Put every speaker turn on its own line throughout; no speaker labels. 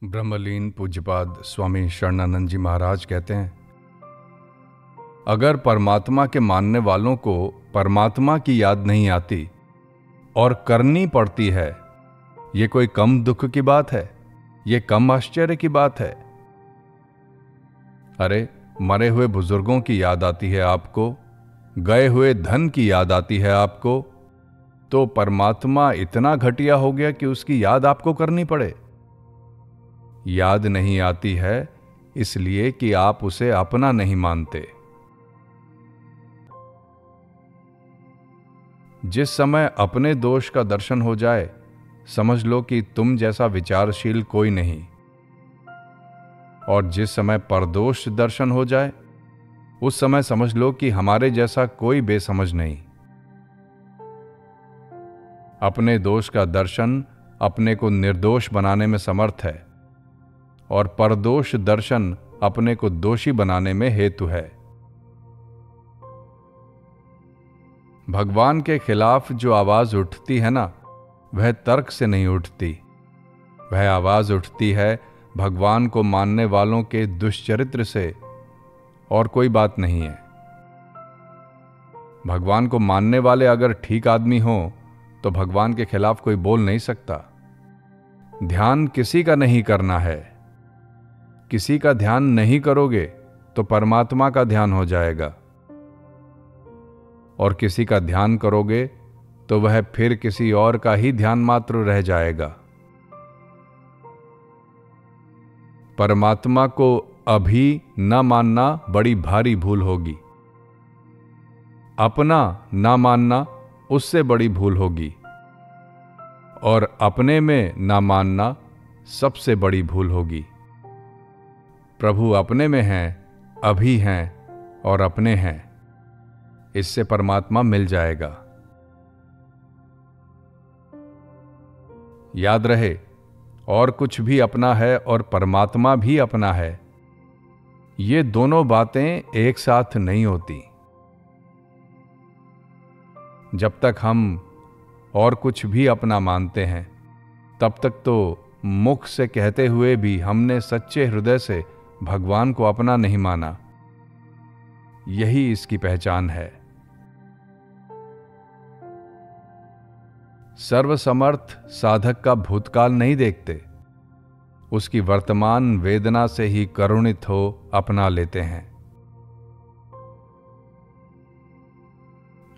ब्रह्मलीन पूज्यपाद स्वामी शरणानंद जी महाराज कहते हैं, अगर परमात्मा के मानने वालों को परमात्मा की याद नहीं आती और करनी पड़ती है, ये कोई कम दुख की बात है? ये कम आश्चर्य की बात है? अरे, मरे हुए बुजुर्गों की याद आती है आपको, गए हुए धन की याद आती है आपको, तो परमात्मा इतना घटिया हो गया कि उसकी याद आपको करनी पड़े? याद नहीं आती है इसलिए कि आप उसे अपना नहीं मानते। जिस समय अपने दोष का दर्शन हो जाए, समझ लो कि तुम जैसा विचारशील कोई नहीं, और जिस समय परदोष दर्शन हो जाए, उस समय समझ लो कि हमारे जैसा कोई बेसमझ नहीं। अपने दोष का दर्शन अपने को निर्दोष बनाने में समर्थ है, और परदोष दर्शन अपने को दोषी बनाने में हेतु है। भगवान के खिलाफ जो आवाज उठती है ना, वह तर्क से नहीं उठती। वह आवाज उठती है भगवान को मानने वालों के दुष्चरित्र से, और कोई बात नहीं है। भगवान को मानने वाले अगर ठीक आदमी हो तो भगवान के खिलाफ कोई बोल नहीं सकता। ध्यान किसी का नहीं करना है। किसी का ध्यान नहीं करोगे तो परमात्मा का ध्यान हो जाएगा, और किसी का ध्यान करोगे तो वह फिर किसी और का ही ध्यान मात्र रह जाएगा। परमात्मा को अभी न मानना बड़ी भारी भूल होगी। अपना ना मानना उससे बड़ी भूल होगी, और अपने में ना मानना सबसे बड़ी भूल होगी। प्रभु अपने में हैं, अभी हैं और अपने हैं, इससे परमात्मा मिल जाएगा। याद रहे, और कुछ भी अपना है और परमात्मा भी अपना है, ये दोनों बातें एक साथ नहीं होती। जब तक हम और कुछ भी अपना मानते हैं, तब तक तो मुख से कहते हुए भी हमने सच्चे हृदय से भगवान को अपना नहीं माना। यही इसकी पहचान है। सर्वसमर्थ साधक का भूतकाल नहीं देखते, उसकी वर्तमान वेदना से ही करुणित हो अपना लेते हैं।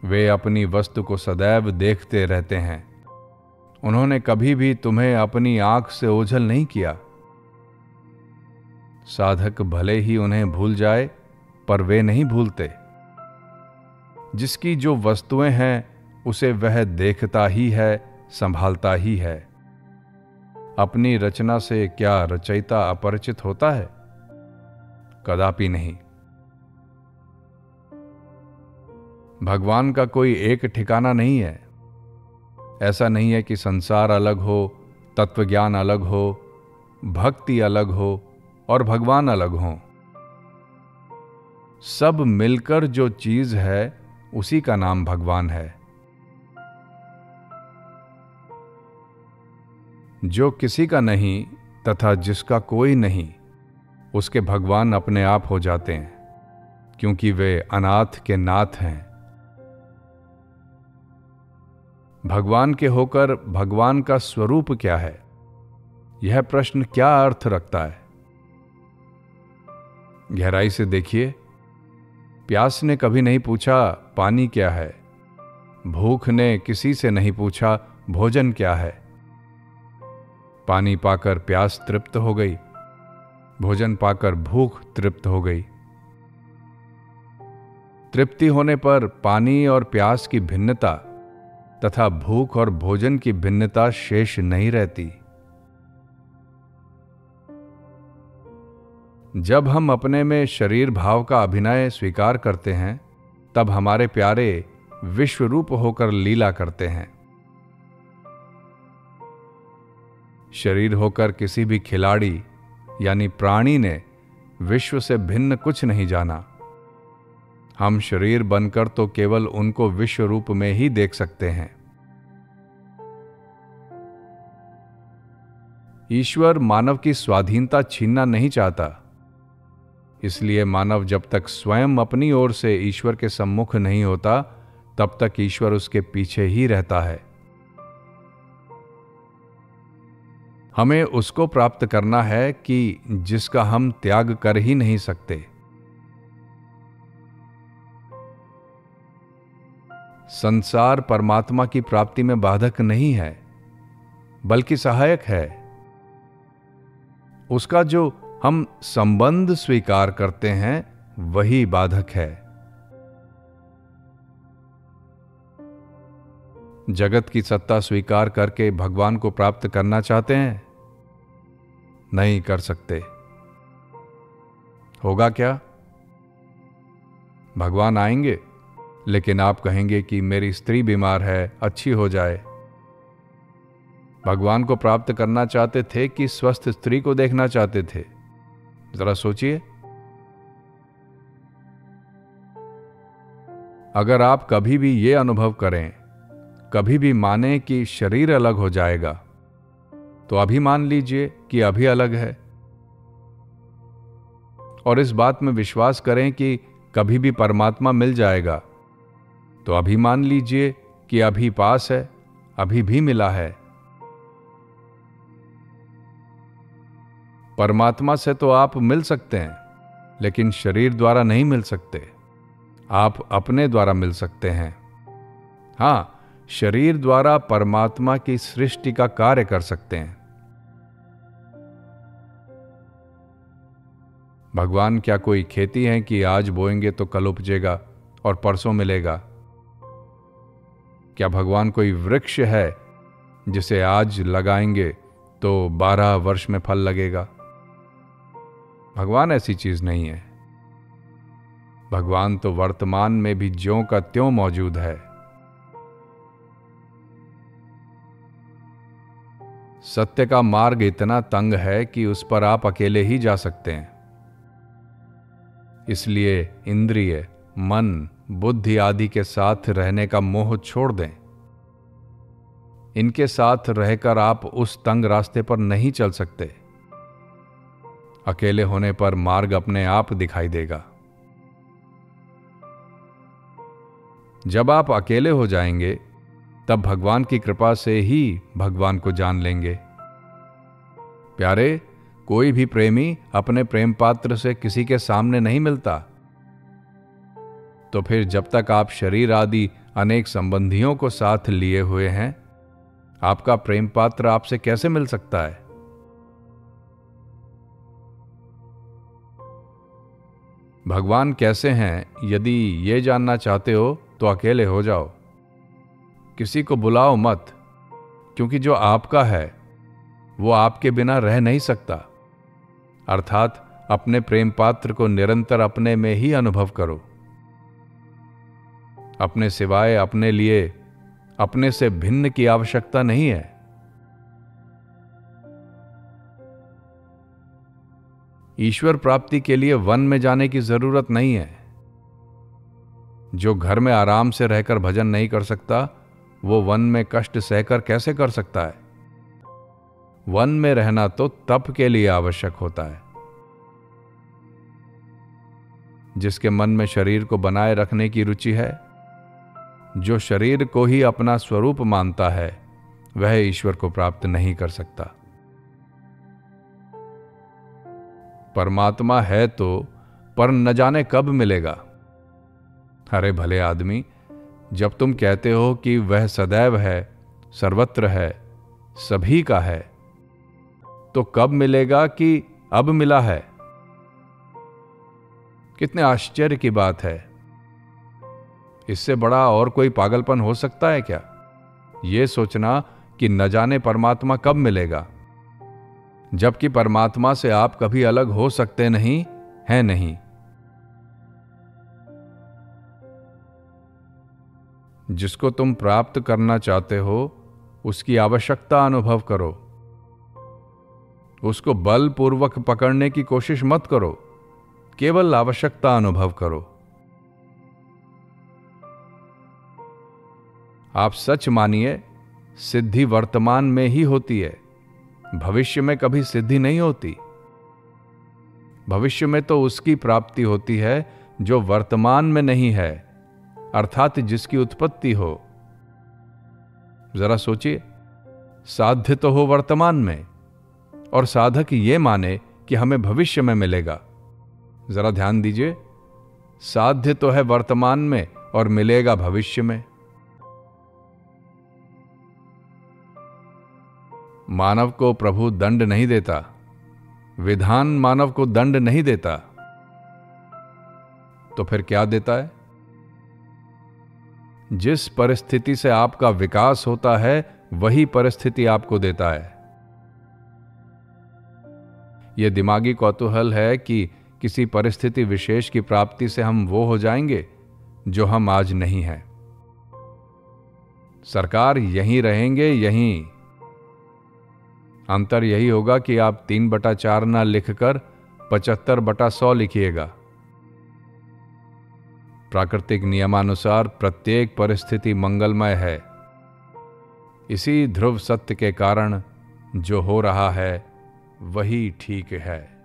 वे अपनी वस्तु को सदैव देखते रहते हैं। उन्होंने कभी भी तुम्हें अपनी आंख से ओझल नहीं किया। साधक भले ही उन्हें भूल जाए, पर वे नहीं भूलते। जिसकी जो वस्तुएं हैं उसे वह देखता ही है, संभालता ही है। अपनी रचना से क्या रचयिता अपरिचित होता है? कदापि नहीं। भगवान का कोई एक ठिकाना नहीं है। ऐसा नहीं है कि संसार अलग हो, तत्वज्ञान अलग हो, भक्ति अलग हो और भगवान अलग हो। सब मिलकर जो चीज है उसी का नाम भगवान है। जो किसी का नहीं तथा जिसका कोई नहीं, उसके भगवान अपने आप हो जाते हैं, क्योंकि वे अनाथ के नाथ हैं। भगवान के होकर भगवान का स्वरूप क्या है, यह प्रश्न क्या अर्थ रखता है? गहराई से देखिए। प्यास ने कभी नहीं पूछा पानी क्या है। भूख ने किसी से नहीं पूछा भोजन क्या है। पानी पाकर प्यास तृप्त हो गई, भोजन पाकर भूख तृप्त हो गई। तृप्ति होने पर पानी और प्यास की भिन्नता तथा भूख और भोजन की भिन्नता शेष नहीं रहती। जब हम अपने में शरीर भाव का अभिनय स्वीकार करते हैं, तब हमारे प्यारे विश्वरूप होकर लीला करते हैं। शरीर होकर किसी भी खिलाड़ी यानी प्राणी ने विश्व से भिन्न कुछ नहीं जाना। हम शरीर बनकर तो केवल उनको विश्व रूप में ही देख सकते हैं। ईश्वर मानव की स्वाधीनता छीनना नहीं चाहता। इसलिए मानव जब तक स्वयं अपनी ओर से ईश्वर के सम्मुख नहीं होता, तब तक ईश्वर उसके पीछे ही रहता है। हमें उसको प्राप्त करना है कि जिसका हम त्याग कर ही नहीं सकते। संसार परमात्मा की प्राप्ति में बाधक नहीं है, बल्कि सहायक है। उसका जो हम संबंध स्वीकार करते हैं वही बाधक है। जगत की सत्ता स्वीकार करके भगवान को प्राप्त करना चाहते हैं? नहीं कर सकते। होगा क्या? भगवान आएंगे, लेकिन आप कहेंगे कि मेरी स्त्री बीमार है, अच्छी हो जाए। भगवान को प्राप्त करना चाहते थे कि स्वस्थ स्त्री को देखना चाहते थे? जरा सोचिए। अगर आप कभी भी ये अनुभव करें, कभी भी माने कि शरीर अलग हो जाएगा, तो अभी मान लीजिए कि अभी अलग है, और इस बात में विश्वास करें कि कभी भी परमात्मा मिल जाएगा, तो अभी मान लीजिए कि अभी पास है, अभी भी मिला है। परमात्मा से तो आप मिल सकते हैं, लेकिन शरीर द्वारा नहीं मिल सकते। आप अपने द्वारा मिल सकते हैं। हां, शरीर द्वारा परमात्मा की सृष्टि का कार्य कर सकते हैं। भगवान क्या कोई खेती है कि आज बोएंगे तो कल उपजेगा और परसों मिलेगा? क्या भगवान कोई वृक्ष है जिसे आज लगाएंगे तो 12 वर्ष में फल लगेगा? भगवान ऐसी चीज नहीं है। भगवान तो वर्तमान में भी ज्यों का त्यों मौजूद है। सत्य का मार्ग इतना तंग है कि उस पर आप अकेले ही जा सकते हैं। इसलिए इंद्रिय, मन, बुद्धि आदि के साथ रहने का मोह छोड़ दें। इनके साथ रहकर आप उस तंग रास्ते पर नहीं चल सकते। अकेले होने पर मार्ग अपने आप दिखाई देगा। जब आप अकेले हो जाएंगे, तब भगवान की कृपा से ही भगवान को जान लेंगे। प्यारे, कोई भी प्रेमी अपने प्रेम पात्र से किसी के सामने नहीं मिलता। तो फिर जब तक आप शरीर आदि अनेक संबंधियों को साथ लिए हुए हैं, आपका प्रेम पात्र आपसे कैसे मिल सकता है? भगवान कैसे हैं, यदि ये जानना चाहते हो तो अकेले हो जाओ। किसी को बुलाओ मत, क्योंकि जो आपका है वो आपके बिना रह नहीं सकता। अर्थात अपने प्रेम पात्र को निरंतर अपने में ही अनुभव करो। अपने सिवाय अपने लिए अपने से भिन्न की आवश्यकता नहीं है। ईश्वर प्राप्ति के लिए वन में जाने की जरूरत नहीं है। जो घर में आराम से रहकर भजन नहीं कर सकता, वो वन में कष्ट सहकर कैसे कर सकता है? वन में रहना तो तप के लिए आवश्यक होता है। जिसके मन में शरीर को बनाए रखने की रुचि है, जो शरीर को ही अपना स्वरूप मानता है, वह ईश्वर को प्राप्त नहीं कर सकता। परमात्मा है तो, पर न जाने कब मिलेगा। अरे भले आदमी, जब तुम कहते हो कि वह सदैव है, सर्वत्र है, सभी का है, तो कब मिलेगा कि अब मिला है? कितने आश्चर्य की बात है। इससे बड़ा और कोई पागलपन हो सकता है क्या? यह सोचना कि न जाने परमात्मा कब मिलेगा, जबकि परमात्मा से आप कभी अलग हो सकते नहीं हैं। नहीं, जिसको तुम प्राप्त करना चाहते हो उसकी आवश्यकता अनुभव करो। उसको बलपूर्वक पकड़ने की कोशिश मत करो, केवल आवश्यकता अनुभव करो। आप सच मानिए, सिद्धि वर्तमान में ही होती है, भविष्य में कभी सिद्धि नहीं होती। भविष्य में तो उसकी प्राप्ति होती है जो वर्तमान में नहीं है, अर्थात जिसकी उत्पत्ति हो। जरा सोचिए, साध्य तो हो वर्तमान में और साधक ये माने कि हमें भविष्य में मिलेगा। जरा ध्यान दीजिए, साध्य तो है वर्तमान में और मिलेगा भविष्य में। मानव को प्रभु दंड नहीं देता, विधान मानव को दंड नहीं देता, तो फिर क्या देता है? जिस परिस्थिति से आपका विकास होता है वही परिस्थिति आपको देता है। यह दिमागी कौतूहल है कि किसी परिस्थिति विशेष की प्राप्ति से हम वो हो जाएंगे जो हम आज नहीं हैं। सरकार यहीं रहेंगे, यहीं। अंतर यही होगा कि आप 3/4 ना लिखकर 75/100 लिखिएगा। प्राकृतिक नियमानुसार प्रत्येक परिस्थिति मंगलमय है। इसी ध्रुव सत्य के कारण जो हो रहा है वही ठीक है।